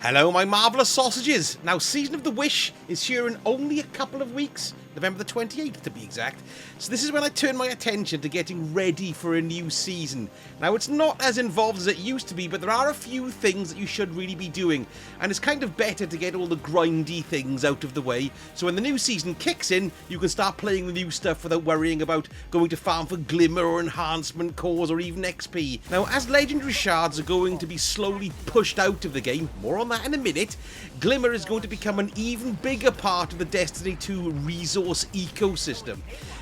Hello, my marvellous sausages! Now, Season of the Wish is here in only a couple of weeks, November the 28th to be exact. So this is when I turn my attention to getting ready for a new season. Now, it's not as involved as it used to be, but there are a few things that you should really be doing. And it's kind of better to get all the grindy things out of the way, so when the new season kicks in, you can start playing the new stuff without worrying about going to farm for Glimmer or Enhancement Cores or even XP. Now, as Legendary Shards are going to be slowly pushed out of the game, more on that in a minute, Glimmer is going to become an even bigger part of the Destiny 2 resource ecosystem.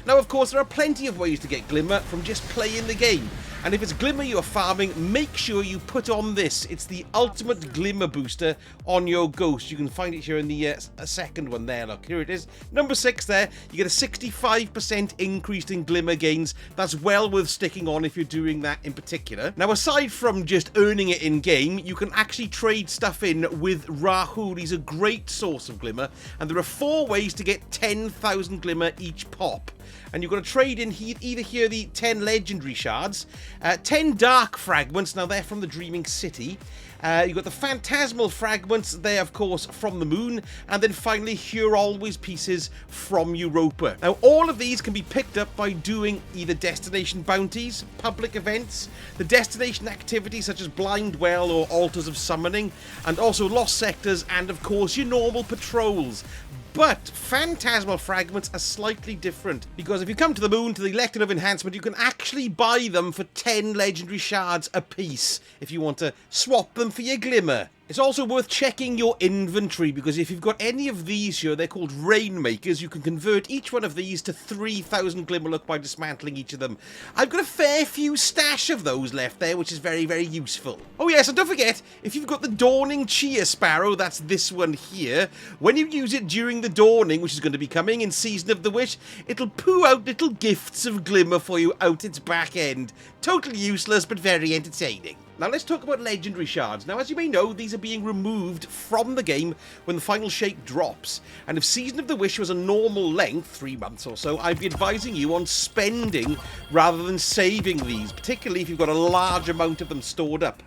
Now, of course, there are plenty of ways to get Glimmer from just playing the game. And if it's Glimmer you're farming, make sure you put on this. It's the ultimate Glimmer booster on your Ghost. You can find it here in the second one there. Look, here it is. Number 6 there. You get a 65% increase in Glimmer gains. That's well worth sticking on if you're doing that in particular. Now, aside from just earning it in-game, you can actually trade stuff in with Rahul. He's a great source of Glimmer. And there are 4 ways to get 10,000 Glimmer each pop. And you've got to trade in either here the 10 legendary shards, 10 dark fragments, now they're from the Dreaming City. You've got the phantasmal fragments, they're of course from the moon, and then finally here always pieces from Europa. Now all of these can be picked up by doing either destination bounties, public events, the destination activities such as Blind Well or Altars of Summoning, and also Lost Sectors, and of course your normal patrols. But phantasmal fragments are slightly different, because if you come to the moon to the Elected of Enhancement, you can actually buy them for 10 legendary shards apiece if you want to swap them for your Glimmer. It's also worth checking your inventory, because if you've got any of these here, they're called Rainmakers. You can convert each one of these to 3,000 Glimmerlook by dismantling each of them. I've got a fair few stash of those left there, which is very, very useful. Oh yes, and don't forget, if you've got the Dawning Chia Sparrow, that's this one here, when you use it during the Dawning, which is going to be coming in Season of the Wish, it'll poo out little gifts of Glimmer for you out its back end. Totally useless, but very entertaining. Now let's talk about legendary shards. Now, as you may know, these are being removed from the game when the final shake drops. And if Season of the Wish was a normal length, 3 months or so, I'd be advising you on spending rather than saving these, particularly if you've got a large amount of them stored up.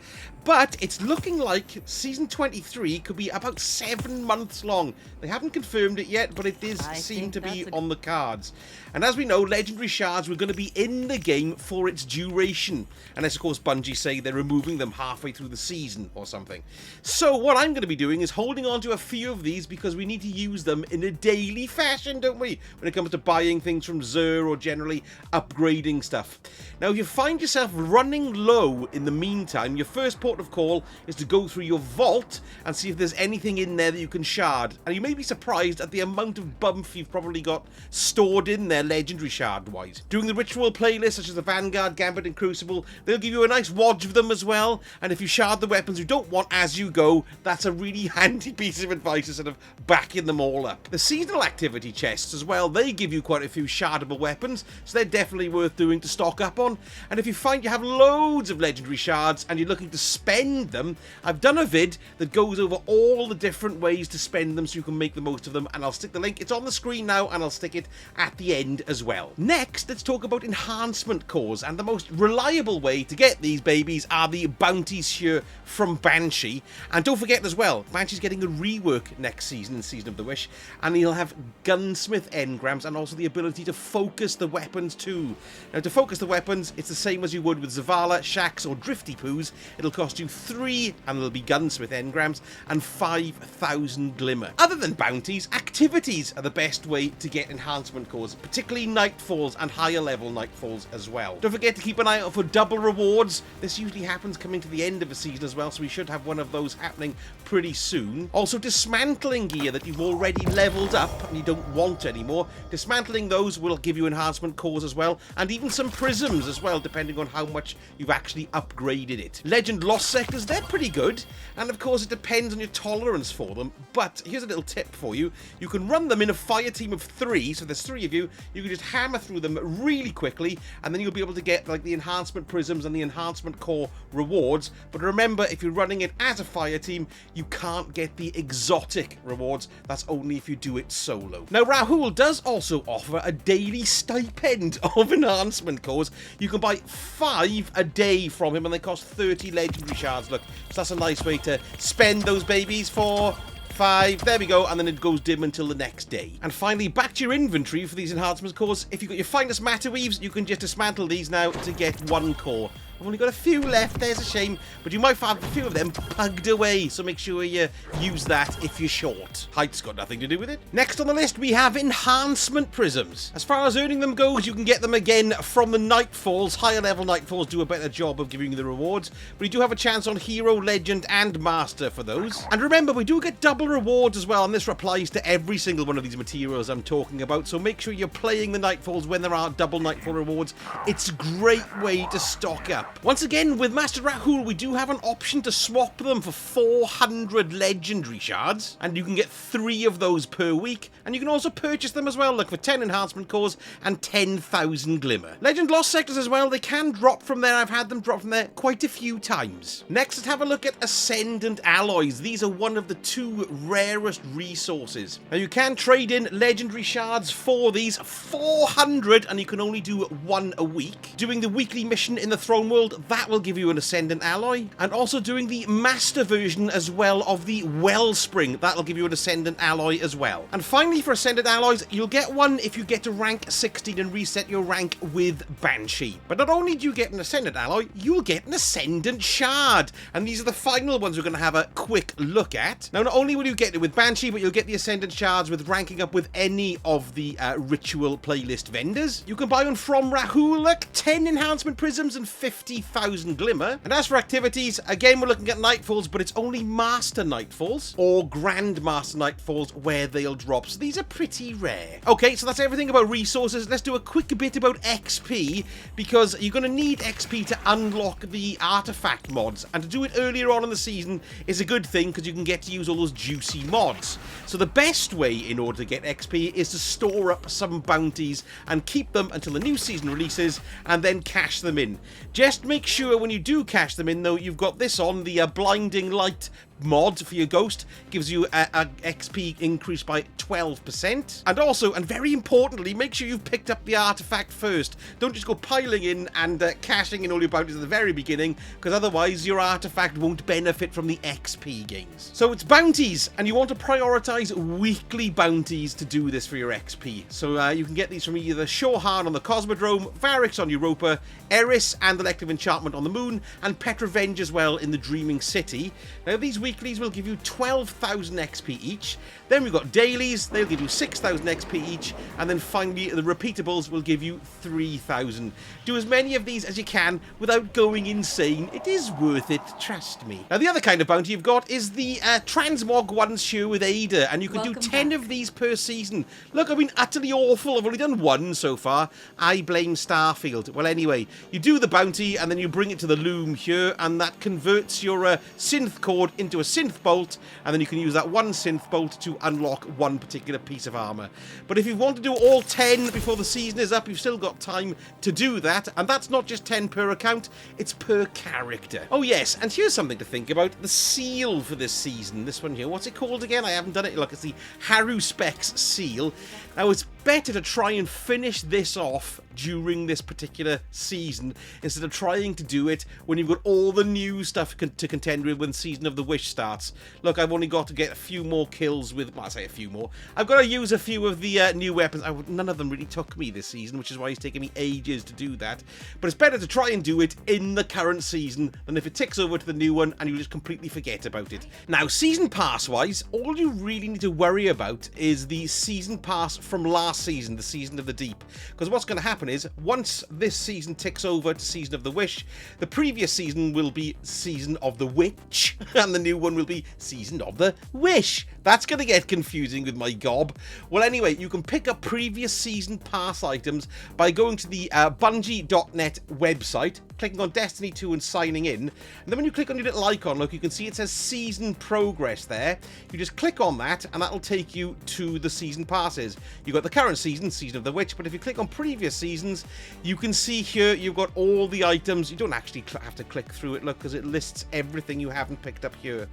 But it's looking like Season 23 could be about 7 months long. They haven't confirmed it yet, but it does seem to be on the cards. And as we know, Legendary Shards were going to be in the game for its duration. Unless, of course, Bungie say they're removing them halfway through the season or something. So what I'm going to be doing is holding on to a few of these, because we need to use them in a daily fashion, don't we? When it comes to buying things from Xur or generally upgrading stuff. Now, if you find yourself running low in the meantime, your first port of call is to go through your vault and see if there's anything in there that you can shard. And you may be surprised at the amount of bump you've probably got stored in there legendary shard wise. Doing the ritual playlists such as the Vanguard, Gambit and Crucible, they'll give you a nice wodge of them as well. And if you shard the weapons you don't want as you go, that's a really handy piece of advice instead of backing them all up. The seasonal activity chests as well, they give you quite a few shardable weapons, so they're definitely worth doing to stock up on. And if you find you have loads of legendary shards and you're looking to spend them, I've done a vid that goes over all the different ways to spend them so you can make the most of them, and I'll stick the link. It's on the screen now, and I'll stick it at the end as well. Next, let's talk about enhancement cores, and the most reliable way to get these babies are the bounties here from Banshee. And don't forget as well, Banshee's getting a rework next season in Season of the Wish, and he'll have gunsmith engrams and also the ability to focus the weapons too. Now, to focus the weapons, it's the same as you would with Zavala, Shax or Drifty Poos. It'll cost you 3, and there'll be gunsmith engrams, and 5,000 Glimmer. Other than bounties, activities are the best way to get enhancement cores, particularly nightfalls and higher level nightfalls as well. Don't forget to keep an eye out for double rewards. This usually happens coming to the end of a season as well, so we should have one of those happening pretty soon. Also, dismantling gear that you've already leveled up and you don't want anymore, dismantling those will give you enhancement cores as well, and even some prisms as well, depending on how much you've actually upgraded it. Legend Lost Sectors, they're pretty good, and of course it depends on your tolerance for them, but here's a little tip for you. You can run them in a fire team of 3, so there's 3 of you. You can just hammer through them really quickly, and then you'll be able to get like the Enhancement Prisms and the Enhancement Core rewards. But remember, if you're running it as a fire team, you can't get the exotic rewards. That's only if you do it solo. Now, Rahul does also offer a daily stipend of enhancement cores. You can buy 5 a day from him, and they cost 30 legendary legendary shards, look. So that's a nice way to spend those babies for 5, there we go, and then it goes dim until the next day. And finally, back to your inventory for these enhancements cores. If you've got your finest matter weaves, you can just dismantle these now to get 1 core. I've only got a few left, there's a shame, but you might have a few of them pugged away, so make sure you use that if you're short. Height's got nothing to do with it. Next on the list, we have Enhancement Prisms. As far as earning them goes, you can get them again from the Nightfalls. Higher level Nightfalls do a better job of giving you the rewards, but you do have a chance on Hero, Legend, and Master for those. And remember, we do get double rewards as well, and this applies to every single one of these materials I'm talking about, so make sure you're playing the Nightfalls when there are double Nightfall rewards. It's a great way to stock up. Once again, with Master Rahul, we do have an option to swap them for 400 legendary shards, and you can get 3 of those per week, and you can also purchase them as well, like for 10 enhancement cores and 10,000 Glimmer. Legend Lost sectors as well, they can drop from there. I've had them drop from there quite a few times. Next, let's have a look at Ascendant Alloys. These are one of the 2 rarest resources. Now, you can trade in legendary shards for these, 400, and you can only do 1 a week. Doing the weekly mission in the Throne World, that will give you an Ascendant Alloy, and also doing the Master version as well of the Wellspring, that'll give you an Ascendant Alloy as well. And finally, for Ascendant Alloys, you'll get one if you get to rank 16 and reset your rank with Banshee. But not only do you get an Ascendant Alloy, you'll get an Ascendant Shard, and these are the final ones we're going to have a quick look at. Now, not only will you get it with Banshee, but you'll get the Ascendant Shards with ranking up with any of the Ritual playlist vendors. You can buy one from Rahul, 10 Enhancement Prisms and 50,000 Glimmer. And as for activities, again, we're looking at Nightfalls, but it's only Master Nightfalls or Grand Master Nightfalls where they'll drop. So these are pretty rare. Okay, so that's everything about resources. Let's do a quick bit about XP, because you're going to need XP to unlock the artifact mods. And to do it earlier on in the season is a good thing, because you can get to use all those juicy mods. So the best way in order to get XP is to store up some bounties and keep them until the new season releases, and then cash them in. Just make sure when you do cash them in, though, you've got this on, the Blinding Light mod for your ghost. Gives you a XP increase by 12%. And also, and very importantly, make sure you've picked up the artifact first. Don't just go piling in and cashing in all your bounties at the very beginning, because otherwise your artifact won't benefit from the XP gains. So it's bounties, and you want to prioritize weekly bounties to do this for your XP. So you can get these from either Shohan on the Cosmodrome, Varix on Europa, Eris and Elective Enchantment on the Moon, and Petrovenge as well in the Dreaming City. Now, these weeklies will give you 12,000 XP each. Then we've got dailies, they'll give you 6,000 XP each, and then finally the repeatables will give you 3,000. Do as many of these as you can without going insane. It is worth it, trust me. Now, the other kind of bounty you've got is the Transmog ones here with Ada, and you can do 10 of these per season. Look, I've been utterly awful. I've only done 1 so far. I blame Starfield. Well, anyway, you do the bounty, and then you bring it to the loom here, and that converts your synth cord into a synth bolt, and then you can use that 1 synth bolt to unlock 1 particular piece of armor. But if you want to do all 10 before the season is up, you've still got time to do that, and that's not just 10 per account, it's per character. Oh yes, and here's something to think about: the seal for this season. This one here, what's it called again? I haven't done it. Look, it's the Haruspecs seal. Now, it's better to try and finish this off during this particular season instead of trying to do it when you've got all the new stuff to contend with when Season of the Wish starts. Look, I've only got to get a few more kills with, well, I say a few more. I've got to use a few of the new weapons. None of them really took me this season, which is why it's taken me ages to do that. But it's better to try and do it in the current season than if it ticks over to the new one and you just completely forget about it. Now, season pass wise, all you really need to worry about is the season pass from last season, the Season of the Deep. Because what's going to happen is, once this season ticks over to Season of the Wish, the previous season will be Season of the Witch, and the new one will be Season of the Wish. That's going to get confusing with my gob. Well, anyway, you can pick up previous season pass items by going to the Bungie.net website, clicking on Destiny 2 and signing in. And then when you click on your little icon, look, you can see it says Season Progress there. You just click on that, and that'll take you to the season passes. You've got the current season, Season of the Witch, but if you click on previous seasons, you can see here you've got all the items. You don't actually have to click through it, look, because it lists everything you haven't picked up here.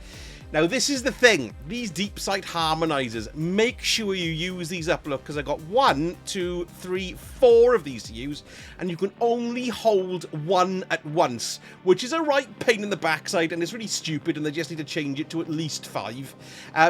Now, this is the thing. These deep site harmonizers, make sure you use these up, look, because I got 1, 2, 3, 4 of these to use, and you can only hold 1 10 at once, which is a right pain in the backside, and it's really stupid, and they just need to change it to at least 5,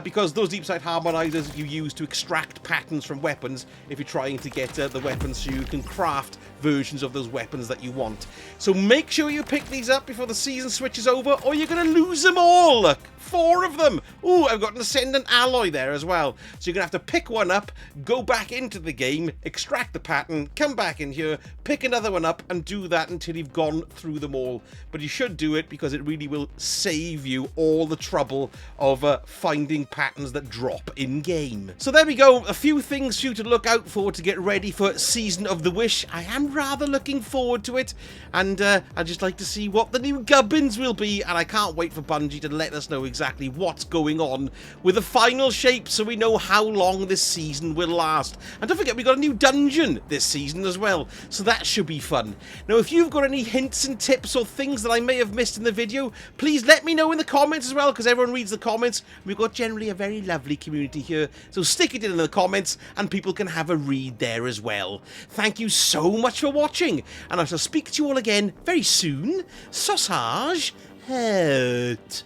because those deep sight harmonizers you use to extract patterns from weapons if you're trying to get the weapons so you can craft versions of those weapons that you want. So make sure you pick these up before the season switches over, or you're going to lose them all. Look, 4 of them. Ooh, I've got an Ascendant Alloy there as well. So you're going to have to pick one up, go back into the game, extract the pattern, come back in here, pick another one up, and do that until you've gone through them all. But you should do it because it really will save you all the trouble of finding patterns that drop in-game. So there we go, a few things for you to look out for to get ready for Season of the Wish. I am rather looking forward to it, and I'd just like to see what the new gubbins will be, and I can't wait for Bungie to let us know exactly what's going on with the final shape so we know how long this season will last. And don't forget, we got a new dungeon this season as well, so that should be fun. Now, if you've got any hints and tips or things that I may have missed in the video, please let me know in the comments as well, because everyone reads the comments. We've got generally a very lovely community here, so stick it in the comments and people can have a read there as well. Thank you so much for watching, and I shall speak to you all again very soon. Sausage out.